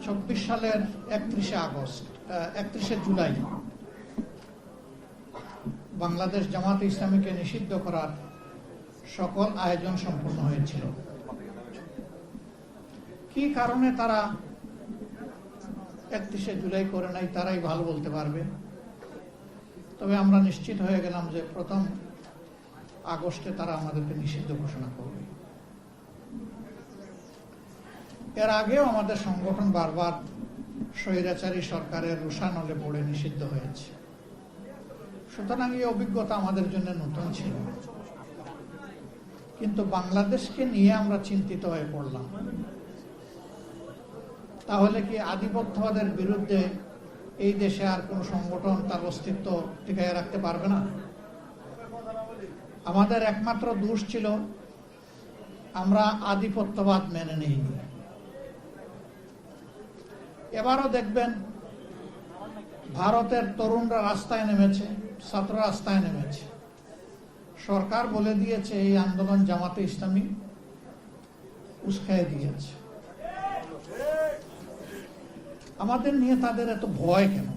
২৪ সালের 31শে জুলাই বাংলাদেশ জামাতে ইসলামীকে নিষিদ্ধ করার সকল আয়োজন সম্পন্ন হয়েছিল। কি কারণে তারা 31শে জুলাই করে নাই তারাই ভালো বলতে পারবে। তবে আমরা নিশ্চিত হয়ে গেলাম যে 1 আগস্টে তারা আমাদেরকে নিষিদ্ধ ঘোষণা করবে। এর আগেও আমাদের সংগঠন বারবার স্বৈরাচারী সরকারের রোষানলে পড়ে নিষিদ্ধ হয়েছে। সুতরাং এই অভিজ্ঞতা আমাদের জন্য নতুন ছিল, কিন্তু বাংলাদেশকে নিয়ে আমরা চিন্তিত হয়ে পড়লাম। তাহলে কি আধিপত্যবাদের বিরুদ্ধে এই দেশে আর কোন সংগঠন তার অস্তিত্ব টিকিয়ে রাখতে পারবে না? আমাদের একমাত্র দোষ ছিল আমরা আধিপত্যবাদ মেনে নিইনি। এবারও দেখবেন ভারতের তরুণরা রাস্তায় নেমেছে, ছাত্র রাস্তায় নেমেছে। সরকার বলে দিয়েছে এই আন্দোলন জামাতে ইসলামী উস্কায়ে দিয়েছে। আমাদের নিয়ে তাদের এত ভয় কেন?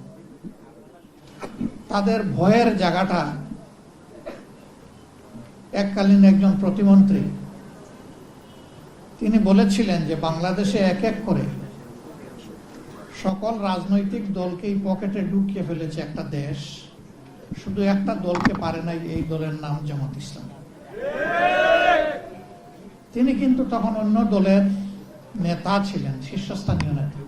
তাদের ভয়ের জায়গাটা এককালীন একজন প্রতিমন্ত্রী তিনি বলেছিলেন যে বাংলাদেশে এক এক করে সকল রাজনৈতিক দলকেই পকেটে ঢুকিয়ে ফেলেছে একটা দেশ, শুধু একটা দলকে পারে নাই, এই দলের নাম জামাত ইসলামী। তিনি কিন্তু তখন অন্য দলের নেতা ছিলেন, শীর্ষস্থানীয় নেতা।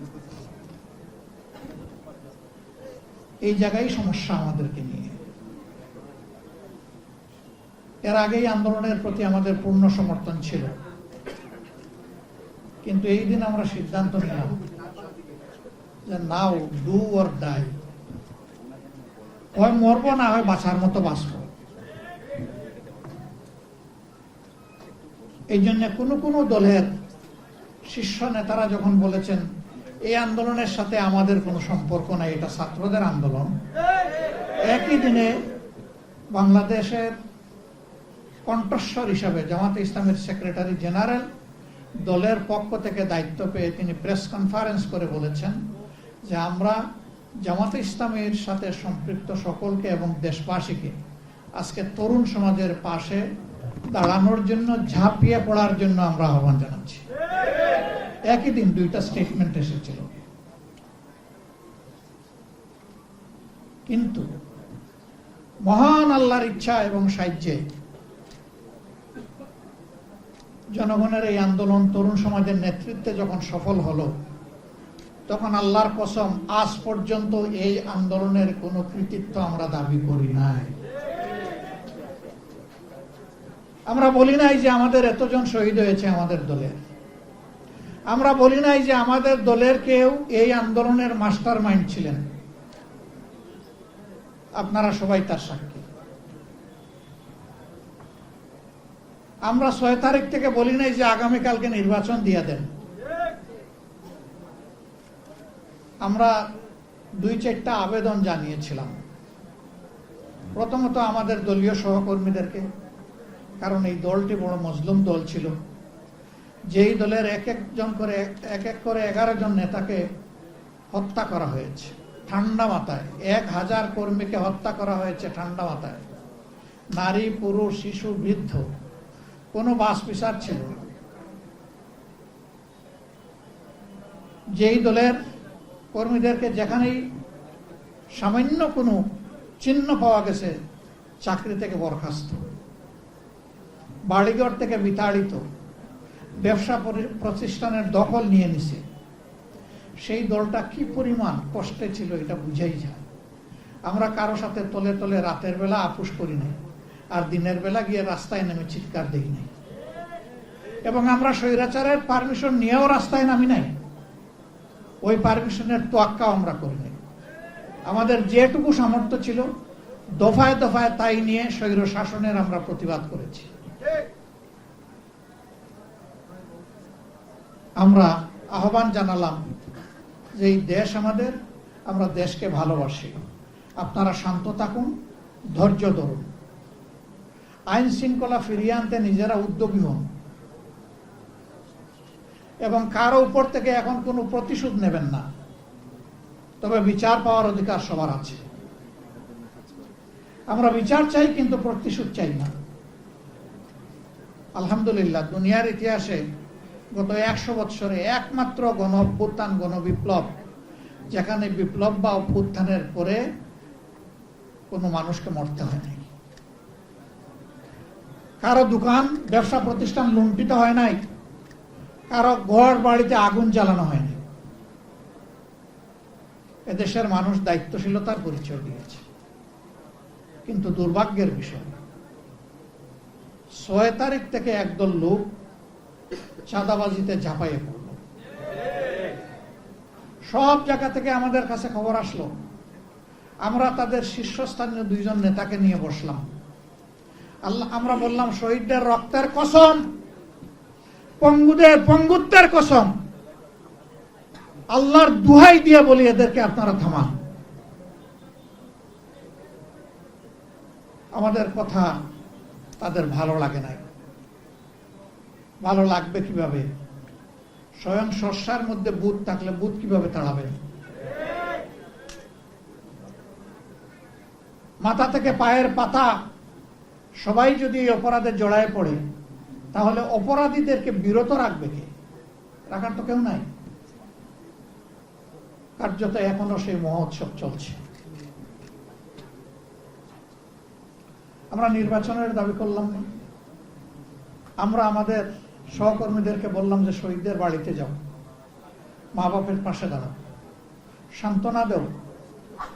এই জায়গায় সমস্যা আমাদেরকে নিয়ে। এর আগেই আন্দোলনের প্রতি আমাদের পূর্ণ সমর্থন ছিল, কিন্তু এই দিন আমরা সিদ্ধান্ত নিলাম যে নাও ডু অর ডাই, হয় মরবো না হয় বাঁচার মতো বাঁচবো। এই জন্য কোনো দলের শীর্ষ নেতারা যখন বলেছেন এই আন্দোলনের সাথে আমাদের কোনো সম্পর্ক নাই, এটা ছাত্রদের আন্দোলন, একই দিনে বাংলাদেশের কণ্ঠস্বর হিসাবে জামাতে ইসলামের সেক্রেটারি জেনারেল দলের পক্ষ থেকে দায়িত্ব পেয়ে তিনি প্রেস কনফারেন্স করে বলেছেন যে আমরা জামাতে ইসলামের সাথে সম্পৃক্ত সকলকে এবং দেশবাসীকে আজকে তরুণ সমাজের পাশে দাঁড়ানোর জন্য, ঝাঁপিয়ে পড়ার জন্য আমরা আহ্বান জানাচ্ছি। একই দিন দুইটা স্টেটমেন্ট এসেছিল। কিন্তু মহান আল্লাহর ইচ্ছা এবং সাহায্যে জনগণের এই আন্দোলন তরুণ সমাজের নেতৃত্বে যখন সফল হলো, তখন আল্লাহর কসম আজ পর্যন্ত এই আন্দোলনের কোনো কৃতিত্ব আমরা দাবি করি নাই। আমরা বলি নাই যে আমাদের এতজন শহীদ হয়েছে আমাদের দলের। আমরা বলি নাই যে আমাদের দলের কেউ এই আন্দোলনের মাস্টার মাইন্ড ছিলেন। আপনারা সবাই তার সাক্ষী। আমরা 6 তারিখ থেকে বলি নাই যে আগামীকালকে নির্বাচন দিয়ে দেন। আমরা 2-4টা আবেদন জানিয়েছিলাম। প্রথমত আমাদের দলীয় সহকর্মীদেরকে, কারণ এই দলটি বড় মজলুম দল ছিল, যেই দলের এক এক করে 11 জন নেতাকে হত্যা করা হয়েছে ঠান্ডা মাথায়। 1000 কর্মীকে হত্যা করা হয়েছে ঠান্ডা মাথায়। নারী, পুরুষ, শিশু, বৃদ্ধ, কোনো বাস বিচার ছিল না। যেই দলের কর্মীদেরকে যেখানেই সামান্য কোনো চিহ্ন পাওয়া গেছে চাকরি থেকে বরখাস্ত, বাড়িঘর থেকে বিতাড়িত, ব্যবসা প্রতিষ্ঠানের দখল নিয়ে নিছে, সেই দলটা কি পরিমাণ কষ্টে ছিল এটা বুঝাই যায়। আমরা কারো সাথে তলে তলে রাতের বেলা আপোষ করি নাই, আর দিনের বেলা গিয়ে রাস্তায় নেমে চিৎকার দেই নাই, এবং আমরা স্বৈরাচারের পারমিশন নিয়েও রাস্তায় নামি নাই। ওই পারমিশনের তোয়াক্কাও আমরা করি নাই। আমাদের যেটুকু সামর্থ্য ছিল দফায় দফায় তাই নিয়ে স্বৈর শাসনের আমরা প্রতিবাদ করেছি। আমরা আহ্বান জানালাম যে এই দেশ আমাদের, আমরা দেশকে ভালোবাসি, আপনারা শান্ত থাকুন, ধৈর্য ধরুন, আইন শৃঙ্খলা ফিরিয়ে আনতে নিজেরা উদ্যোগী হন। এবং কারো উপর থেকে এখন কোনো প্রতিশোধ নেবেন না, তবে বিচার পাওয়ার অধিকার সবার আছে। আমরা বিচার চাই, কিন্তু প্রতিশোধ চাই না। আলহামদুলিল্লাহ, দুনিয়ার ইতিহাসে গত 100 বছরে একমাত্র গণ অভ্যুত্থান, গণবিপ্লব, যেখানে বিপ্লব বা অভ্যুত্থানের পরে কোনো মানুষকে মরতে হয় নাই, কারো দোকান ব্যবসা প্রতিষ্ঠান লুণ্ঠিত হয় নাই, কারো ঘর বাড়িতে আগুন জ্বালানো হয়নি। এদেশের মানুষ দায়িত্বশীলতার পরিচয় দিয়েছে। কিন্তু দুর্ভাগ্যের বিষয়, 6 তারিখ থেকে একদল লোক চাঁদাবাজিতে ঝাঁপাইয়ে পড়ল। সব জায়গা থেকে আমাদের কাছে খবর আসলো। আমরা তাদের শীর্ষস্থানীয় 2 জন নেতাকে নিয়ে বসলাম। আমরা বললাম, শহীদদের রক্তের কসম, পঙ্গুদের পঙ্গুত্বের কসম, আল্লাহর দুহাই দিয়ে বলি, এদেরকে আপনারা থামান। আমাদের কথা তাদের ভালো লাগে নাই। ভালো লাগবে কিভাবে? স্বয়ং শস্যার মধ্যে ভূত থাকলে ভূত কিভাবে তাড়াবেন? মাথা থেকে পায়ের পাতা সবাই যদি এই অপরাধে জড়ায় পড়ে, তাহলে অপরাধীদেরকে বিরত রাখবে কে? রাখার তো কেউ নাই। কার্যত এখনো সেই মহোৎসব চলছে। আমরা নির্বাচনের দাবি করলাম না। আমরা আমাদের সহকর্মীদেরকে বললাম যে শহীদদের বাড়িতে যাও, মা বাপের পাশে দাঁড়াও, সান্ত্বনা দাও,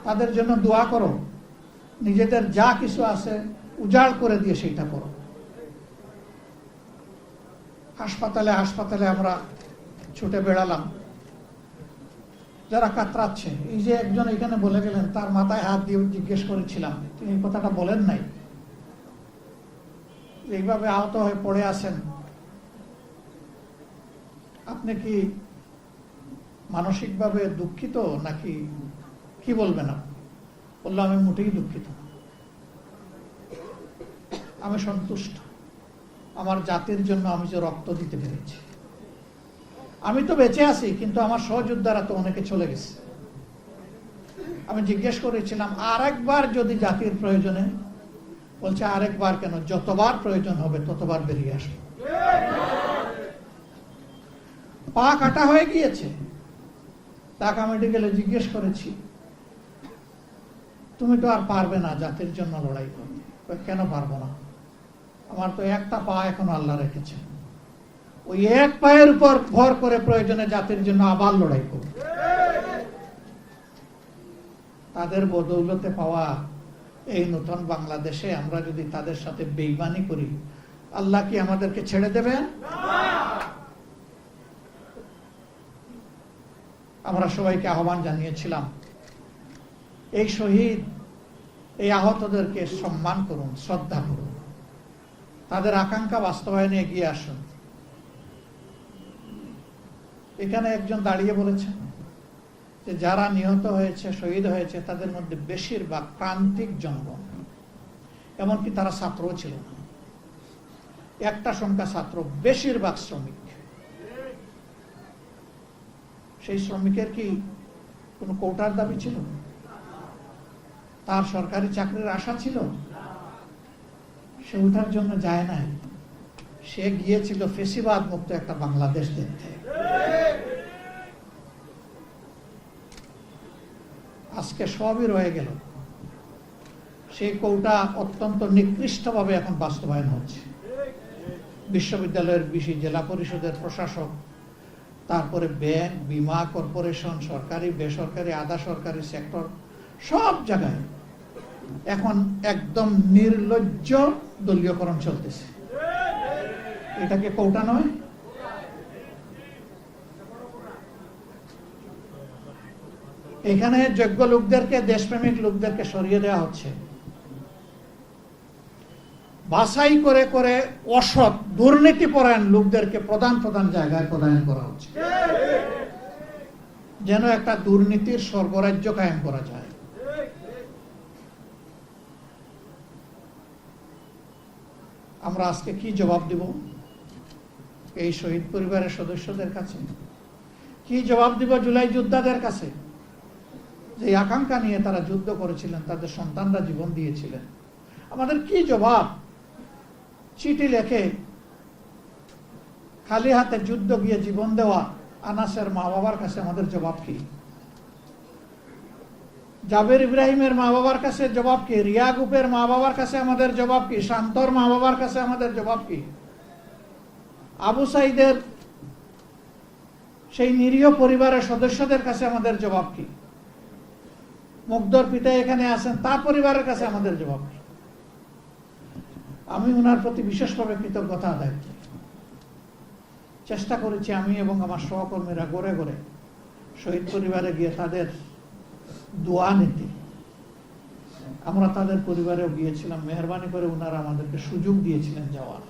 তাদের জন্য দোয়া করো, নিজেদের যা কিছু আছে উজাড় করে দিয়ে সেটা করো। হাসপাতালে হাসপাতালে আমরা ছুটে বেড়ালাম। যারা কাতরাচ্ছে, এই যে একজন এখানে বলে গেলেন, তার মাথায় হাত দিয়ে জিজ্ঞেস করেছিলাম, তিনি কথাটা বলেন নাই, এইভাবে আহত হয়ে পড়ে আছেন, আপনি কি মানসিকভাবে দুঃখিত নাকি কি বলবেন? বললো, আমি মোটেই দুঃখিত, আমি সন্তুষ্ট। আমার জাতির জন্য আমি যে রক্ত দিতে পেরেছি। আমি তো বেঁচে আছি, কিন্তু আমার সহযোদ্ধারা তো অনেকে চলে গেছে। আমি জিজ্ঞেস করেছিলাম, আরেকবার যদি জাতির প্রয়োজনে? বলছে, আরেকবার কেন, যতবার প্রয়োজন হবে ততবার বেরিয়ে আসবে। পা কাটা হয়ে গিয়েছে। ঢাকা মেডিকেলে জিজ্ঞেস করেছি, তুমি তো আর পারবে না জাতির জন্য লড়াই করতে। কেন পারবো না? আমার তো একটা পা এখনো আল্লাহ রেখেছে, ওই এক পায়ের উপর ভর করে প্রয়োজনে জাতির জন্য আবার লড়াই করব। তাদের বদৌলতে পাওয়া এই নতুন বাংলাদেশে আমরা যদি তাদের সাথে বেঈমানি করি, আল্লাহ কি আমাদেরকে ছেড়ে দেবেন? আমরা সবাইকে আহ্বান জানিয়েছিলাম, এই শহীদ, এই আহতদেরকে সম্মান করুন, শ্রদ্ধা করুন, তাদের আকাঙ্ক্ষা বাস্তবায়নে এগিয়ে আসুন। এখানে একজন দাঁড়িয়ে বলেছেন যে যারা নিহত হয়েছে, শহীদ হয়েছে, তাদের মধ্যে বেশিরভাগ প্রান্তিক জনগণ, এমনকি তারা ছাত্রও ছিল না। একটা সংখ্যা ছাত্র, বেশিরভাগ শ্রমিক। সেই শ্রমিকের কি কোনো কোটার দাবি ছিল? তার সরকারি চাকরির আশা ছিল? সে ওঠার জন্য যায় নাই, সে গিয়েছিল ফেসিবাদ মুক্ত একটা বাংলাদেশ দেখতে। আজকে সবই রয়ে গেল। সেই কোটা অত্যন্ত নিকৃষ্টভাবে এখন বাস্তবায়ন হচ্ছে। বিশ্ববিদ্যালয়ের বিশি, জেলা পরিষদের প্রশাসক, তারপরে ব্যাংক, বীমা কর্পোরেশন, সরকারি বেসরকারি আধা সরকারি সেক্টর, সব জায়গায় এখন একদম নির্লজ্জ দলীয়করণ চলতেছে। এটাকে কোটা নয়? এখানে যোগ্য লোকদেরকে, দেশপ্রেমিক লোকদেরকে সরিয়ে দেওয়া হচ্ছে। বাছাই করে করে অসৎ, দুর্নীতিপরায়ণ লোকদেরকে প্রধান প্রধান জায়গায় পদায়ন করা হচ্ছে, যেন একটা দুর্নীতির স্বর্গরাজ্য কায়েম করা যায়। আমরা আজকে কি জবাব দিব? এই শহীদ পরিবারের সদস্যদের কাছে? কি জবাব দিব জুলাই যোদ্ধাদের কাছে, যে আকাঙ্ক্ষা নিয়ে তারা যুদ্ধ করেছিলেন, তাদের সন্তানরা জীবন দিয়েছিলেন? আমাদের কি জবাব? চিঠি লেখে খালি হাতে যুদ্ধ গিয়ে জীবন দেওয়া আনাসের মা বাবার কাছে আমাদের জবাব কি? জাবের ইব্রাহিমের মা বাবার কাছে জবাব কি? রিয়া গুপের মা বাবার কাছে আমাদের জবাব কি? শান্তর মা বাবার কাছে আমাদের জবাব কি? আবু সাইদের সেই নিরীহ পরিবারের সদস্যদের কাছে আমাদের জবাব কি? মুগ্ধর পিতা এখানে আছেন, তার পরিবারের কাছে আমাদের জবাব কি? আমি ওনার প্রতি বিশেষভাবে কৃতজ্ঞতা আদায় করি। চেষ্টা করেছি আমি এবং আমার সহকর্মীরা গড়ে গড়ে শহীদ পরিবারে গিয়ে তাদের দোয়া নিতে। আমরা তাদের পরিবারেও গিয়েছিলাম, মেহরবানি করে ওনারা আমাদেরকে সুযোগ দিয়েছিলেন যাওয়ার।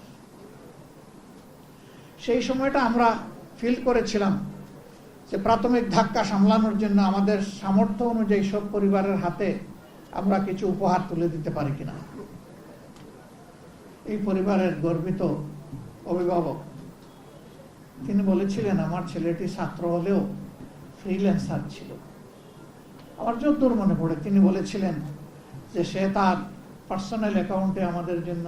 সেই সময়টা আমরা ফিল করেছিলাম যে প্রাথমিক ধাক্কা সামলানোর জন্য আমাদের সামর্থ্য অনুযায়ী সব পরিবারের হাতে আমরা কিছু উপহার তুলে দিতে পারি কিনা। এই পরিবারের গর্বিত অভিভাবক তিনি বলেছিলেন, আমার ছেলেটি ছাত্র হলেও ফ্রিল্যান্সার ছিল। আমার যতদূর মনে পড়ে তিনি বলেছিলেন যে সে তার পার্সোনাল অ্যাকাউন্টে আমাদের জন্য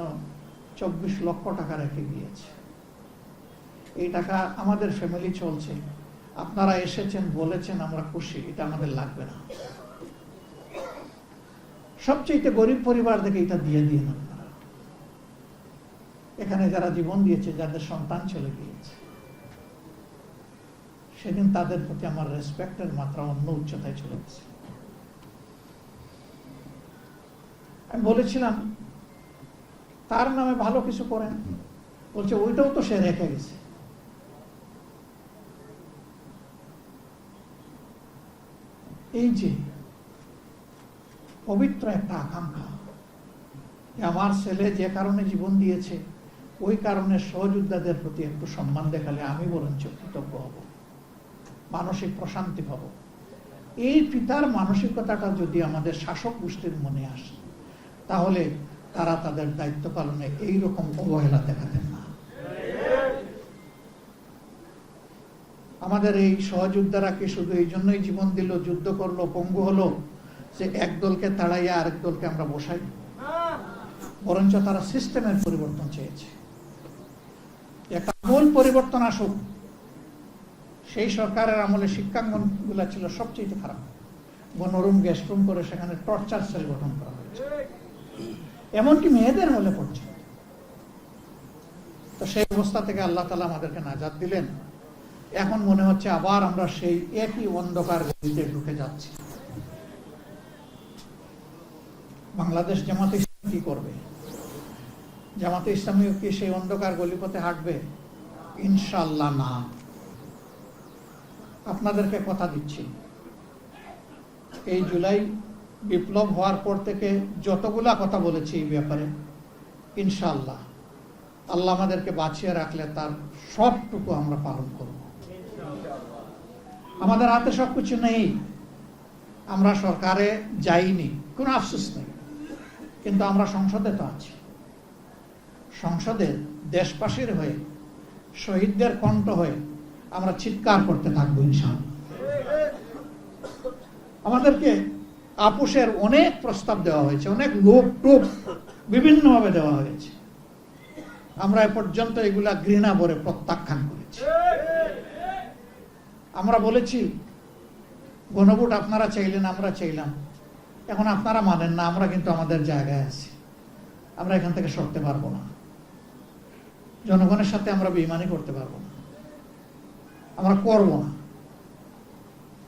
24 লক্ষ টাকা রেখে গিয়েছে। এই টাকা আমাদের ফ্যামিলি চলছে, আপনারা এসেছেন বলেছেন আমরা খুশি, এটা আমাদের লাগবে না। সবচেয়ে গরিব পরিবার থেকে এটা দিয়ে দিন আপনারা। এখানে যারা জীবন দিয়েছে, যাদের সন্তান চলে গিয়েছে, সেদিন তাদের প্রতি আমার রেসপেক্টের মাত্রা অন্য উচ্চতায় চলে গেছে। আমি বলেছিলাম তার নামে ভালো কিছু করেন, বলছে ওইটাও তো সে রেখে গেছে। এই যে পবিত্র একটা আকাঙ্ক্ষা, আমার ছেলে যে কারণে জীবন দিয়েছে ওই কারণে সহযোদ্ধাদের প্রতি একটু সম্মান দেখালে আমি বরঞ্চ কৃতজ্ঞ হব, মানসিক প্রশান্তি পাব। এই পিতার মানসিকতাটা যদি আমাদের শাসক গোষ্ঠীর মনে আসে, তাহলে তারা তাদের দায়িত্ব পালনে এইরকম অবহেলা দেখাতেন না। আমাদের এই সহযোদ্ধারা কি শুধু এই জন্যই জীবন দিল, যুদ্ধ করলো, পঙ্গু হলো যে এক দলকে তাড়াইয়া আরেক দলকে আমরা বসাই? বরঞ্চ তারা সিস্টেমের পরিবর্তন চেয়েছে, একটা আমূল পরিবর্তন আসুক। সেই সরকারের আমলে শিক্ষাঙ্গন গুলা ছিল সবচেয়ে খারাপ, গণরুম গেস্ট রুম করে সেখানে টর্চার সেল গঠন করা হয়েছে, এমনকি মেয়েদের হলে পড়ছে। তো সেই অবস্থা থেকে আল্লাহ তাআলা আমাদেরকে নাজাত দিলেন। এখন মনে হচ্ছে আবার আমরা সেই একই অন্ধকার গলিতে ঢুকে যাচ্ছি। বাংলাদেশ জামাতে ইসলামী কি করবে? জামাতে ইসলামী কি সেই অন্ধকার গলিপথে হাঁটবে? ইনশাআল্লাহ না। আপনাদেরকে কথা দিচ্ছি, এই জুলাই বিপ্লব হওয়ার পর থেকে যতগুলা কথা বলেছি এই ব্যাপারে, ইনশাআল্লাহ আল্লাহ আমাদেরকে বাঁচিয়ে রাখলে তার সবটুকু আমরা পালন করব। আমাদের হাতে সবকিছু নেই, আমরা সরকারে যাইনি, কোনো আফসোস নেই, কিন্তু আমরা সংসদে তো আছি। সংসদে দেশবাসীর হয়ে, শহীদদের কণ্ঠ হয়ে আমরা চিৎকার করতে থাকবো ইনশাআল্লাহ। আমাদেরকে আপোষের অনেক প্রস্তাব দেওয়া হয়েছে, অনেক লোক টোপ বিভিন্নভাবে দেওয়া হয়েছে, আমরা এ পর্যন্ত এগুলা ঘৃণা ভরে প্রত্যাখ্যান করেছি। আমরা বলেছি গণভোট আপনারা চাইলেন, আমরা চাইলাম, এখন আপনারা মানেন না, আমরা কিন্তু আমাদের জায়গায় আছি, আমরা এখান থেকে সরতে পারবো না। জনগণের সাথে আমরা বেঈমানি করতে পারবো না, আমরা করব না।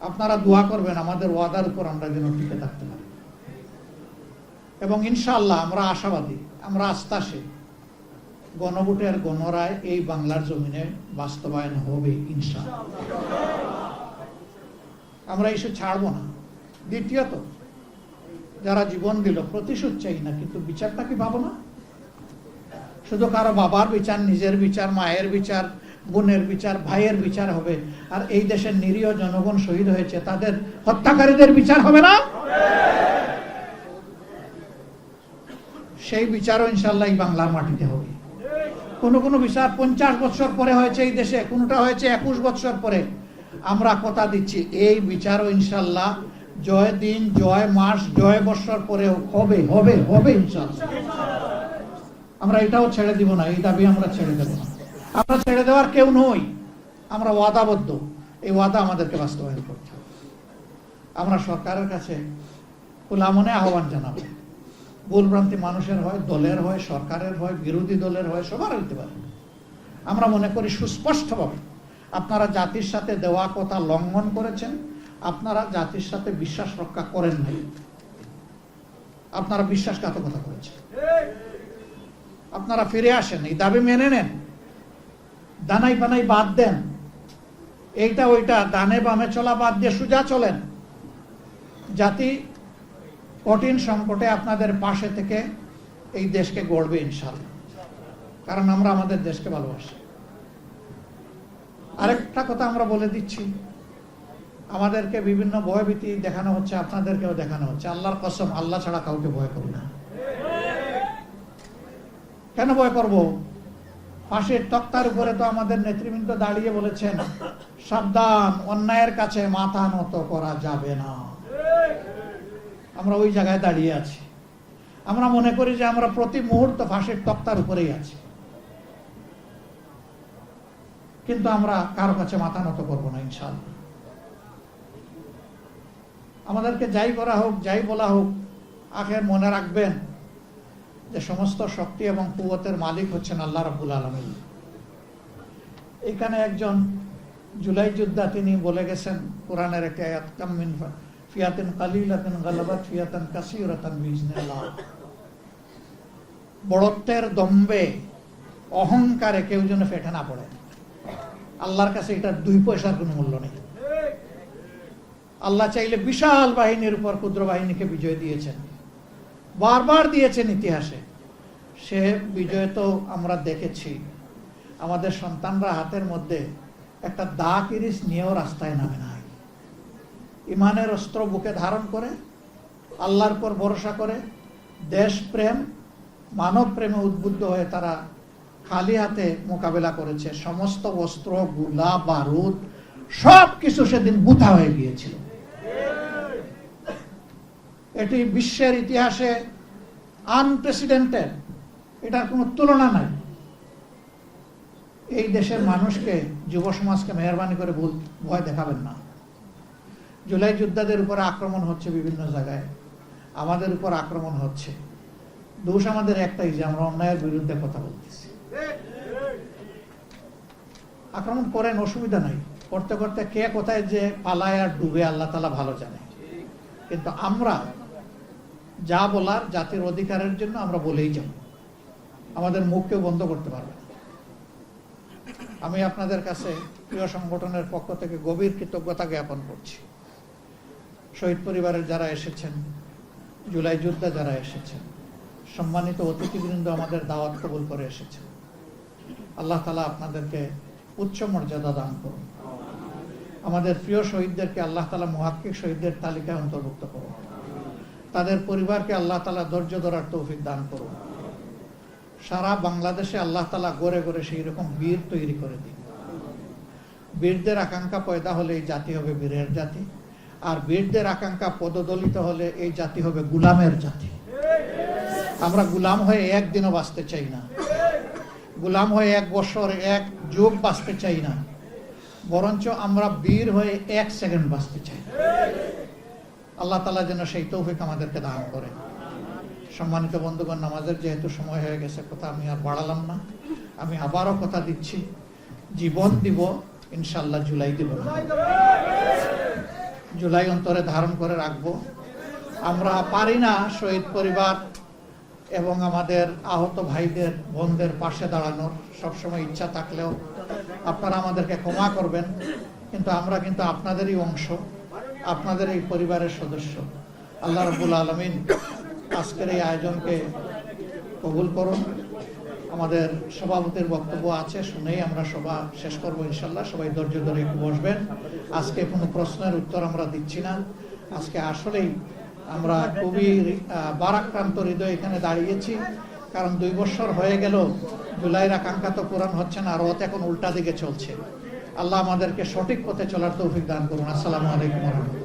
আপনারা দোয়া করবেন আমাদের ওয়াদার উপর আমরা যেন টিকে থাকতে পারি, এবং ইনশাআল্লাহ আমরা আশাবাদী, আমরা আস্থাশীল, গণভোটের গণরায় এই বাংলার জমিনে বাস্তবায়ন হবে ইনশাআল্লাহ। আমরা এসে ছাড়বো না। দ্বিতীয়ত, যারা জীবন দিল, প্রতিশোধ চাই না, কিন্তু বিচারটা কি পাবো না? শুধু কারো বাবার বিচার, নিজের বিচার, মায়ের বিচার, বোনের বিচার, ভাইয়ের বিচার হবে, আর এই দেশের নিরীহ জনগণ শহীদ হয়েছে তাদের হত্যাকারীদের বিচার হবে না? সেই বিচারও ইনশাআল্লাহ এই বাংলার মাটিতে হবে। কোনো বিচার 50 বছর পরে হয়েছে এই দেশে, কোনটা হয়েছে 21 বছর পরে। আমরা কথা দিচ্ছি এই বিচারও ইনশাল্লাহ জয় দিন, জয় মাস, জয় বছর পরে হবে হবে হবে ইনশাল্লাহ। আমরা এটাও ছেড়ে দিব না, এই দাবি আমরা ছেড়ে দেব না। আমরা ছেড়ে দেওয়ার কেউ নই, আমরা ওয়াদাবদ্ধ। এই ওয়াদা আমাদেরকে বাস্তবায়ন করতে হবে। আমরা সরকারের কাছে খোলা মনে আহ্বান জানাবো। ভুলভ্রান্তি মানুষের হয়, দলের হয়, সরকারের হয়, বিরোধী দলের হয়, সবার হইতে পারে। আমরা মনে করি সুস্পষ্টভাবে আপনারা জাতির সাথে দেওয়া কথা লঙ্ঘন করেছেন, আপনারা জাতির সাথে বিশ্বাস রক্ষা করেন নাই, আপনারা বিশ্বাসঘাতকতা করেছেন। আপনারা ফিরে আসেন, এই দাবি মেনে নেন, দানাই বানাই বাদ দেন, এইটা ওইটা ডানে বামে চলা বাদ দিয়ে সোজা চলেন। জাতি কঠিন সংকটে আপনাদের পাশে থেকে এই দেশকে গড়বে ইনশাআল্লাহ, কারণ আমরা আমাদের দেশকে ভালোবাসি। আরেকটা কথা আমরা বলে দিচ্ছি, আমাদেরকে বিভিন্ন ভয়ভীতি দেখানো হচ্ছে, আপনাদেরকেও দেখানো হচ্ছে। আল্লাহর কসম, আল্লাহ ছাড়া কাউকে ভয় করব না। কেন ভয় করব? ফাঁসির তক্তার উপরে তো আমাদের নেতৃবৃন্দ দাঁড়িয়ে বলেছেন, সাবধান, অন্যায়ের কাছে মাথা নত করা যাবে না। আমরা ওই জায়গায় দাঁড়িয়ে আছি। আমরা মনে করি যে আমরা প্রতি মুহূর্ত ফাঁসির তক্তার উপরেই আছি, কিন্তু আমরা কারো কাছে মাথা নত করবো না ইনশাআল্লাহ। আমাদেরকে যাই করা হোক, যাই বলা হোক, আখের মনে রাখবেন যে সমস্ত শক্তি এবং কুওয়াতের মালিক হচ্ছেন আল্লাহ রাব্বুল আলামিন। এখানে একজন জুলাই যোদ্ধা, তিনি বলে গেছেন কোরআনের একটা আয়াত, কাম মিন ফিয়াতিন কালিলাতিন গালাবাত ফিয়াতান কাসীরাতান বিইজনিল্লাহ। বড়ত্বের দম্বে, অহংকারে কেউ যেন ফেটে না পড়ে। আল্লাহর কাছে এটা 2 পয়সার কোনো মূল্য নেই। আল্লাহ চাইলে বিশাল বাহিনীর উপর ক্ষুদ্র বাহিনীকে বিজয় দিয়েছেন, বারবার দিয়েছেন ইতিহাসে। সে বিজয় তো আমরা দেখেছি। আমাদের সন্তানরা হাতের মধ্যে একটা দা কিরিস নিয়েও রাস্তায় নামে নাই। ইমানের অস্ত্র বুকে ধারণ করে, আল্লাহর উপর ভরসা করে, দেশপ্রেম, মানব প্রেমে উদ্বুদ্ধ হয়ে তারা খালি হাতে মোকাবেলা করেছে। সমস্ত অস্ত্র, গোলা বারুদ সব কিছু সেদিন বুথা হয়ে গিয়েছিল। এটি বিশ্বের ইতিহাসে আনপ্রেসিডেন্টেড, এটার কোনো তুলনা নাই। এই দেশের মানুষকে, যুব সমাজকে মেহরবানি করে ভয় দেখাবেন না। জুলাই যোদ্ধাদের উপরে আক্রমণ হচ্ছে বিভিন্ন জায়গায়, আমাদের উপর আক্রমণ হচ্ছে। দোষ আমাদের একটাই, যে আমরা অন্যায়ের বিরুদ্ধে কথা বলতেছি। আক্রমণ করেন, অসুবিধা নাই। করতে করতে কে কোথায় যে পালায় আর ডুবে আল্লাহ তাআলা ভালো জানে। কিন্তু আমরা যা বলার জাতির অধিকারের জন্য আমরা বলেই যাব, আমাদের মুখ কেউ বন্ধ করতে পারবে না। আমি আপনাদের কাছে প্রিয় সংগঠনের পক্ষ থেকে গভীর কৃতজ্ঞতা জ্ঞাপন করছি। শহীদ পরিবারের যারা এসেছেন, জুলাই যোদ্ধা যারা এসেছেন, সম্মানিত অতিথিবৃন্দ আমাদের দাওয়াত কবুল করে এসেছেন, আল্লাহ তাআলা আপনাদেরকে উচ্চ মর্যাদা দান করুন। আমাদের প্রিয় শহীদদেরকে আল্লাহ তাআলা মুহাক্কিক শহীদদের তালিকায় অন্তর্ভুক্ত করুন। তাদের পরিবারকে আল্লাহ তাআলা ধৈর্য ধরার তৌফিক দান করুন। সারা বাংলাদেশে আল্লাহ তাআলা গড়ে গড়ে সেই রকম বীর তৈরি করে দিন। বীরদের আকাঙ্ক্ষা পয়দা হলে এই জাতি হবে বীরের জাতি, আর বীরদের আকাঙ্ক্ষা পদদলিত হলে এই জাতি হবে গুলামের জাতি। আমরা গুলাম হয়ে একদিনও বাঁচতে চাই না, গুলাম হয়ে 1 বছর 1 যুগ বাঁচতে চাই না, বরঞ্চ আমরা বীর হয়ে 1 সেকেন্ড বাঁচতে চাই। আল্লাহ তাআলা যেন সেই তৌফিক আমাদেরকে দান করে। সম্মানিত বন্ধুগণ, নামাজের যেহেতু সময় হয়ে গেছে, কথা আমি আর বাড়ালাম না। আমি আবারও কথা দিচ্ছি, জীবন দিব ইনশাআল্লাহ, জুলাই দিব না। জুলাই অন্তরে ধারণ করে রাখবো। আমরা পারি না শহীদ পরিবার এবং আমাদের আহত ভাইদের বোনদের পাশে দাঁড়ানোর, সবসময় ইচ্ছা থাকলেও আপনারা আমাদেরকে ক্ষমা করবেন, কিন্তু আমরা কিন্তু আপনাদেরই অংশ, আপনাদের এই পরিবারের সদস্য। আল্লাহ রাব্বুল আলামিন আজকের এই আয়োজনকে কবুল করুন। আমাদের সভাপতির বক্তব্য আছে, শুনেই আমরা সভা শেষ করবো ইনশাল্লাহ। সবাই ধৈর্য ধরে একটু বসবেন। আজকে কোনো প্রশ্নের উত্তর আমরা দিচ্ছি না। আজকে আসলেই আমরা খুবই বারাক্রান্ত হৃদয় এখানে দাঁড়িয়েছি। কারণ 2 বছর হয়ে গেল জুলাইয়ের আকাঙ্ক্ষা তো পূরণ হচ্ছে না, আর ওতে এখন উল্টা দিকে চলছে। আল্লাহ আমাদেরকে সঠিক পথে চলার তৌফিক দান করুন। আসসালামু আলাইকুম ওয়া রাহমাতুল্লাহ।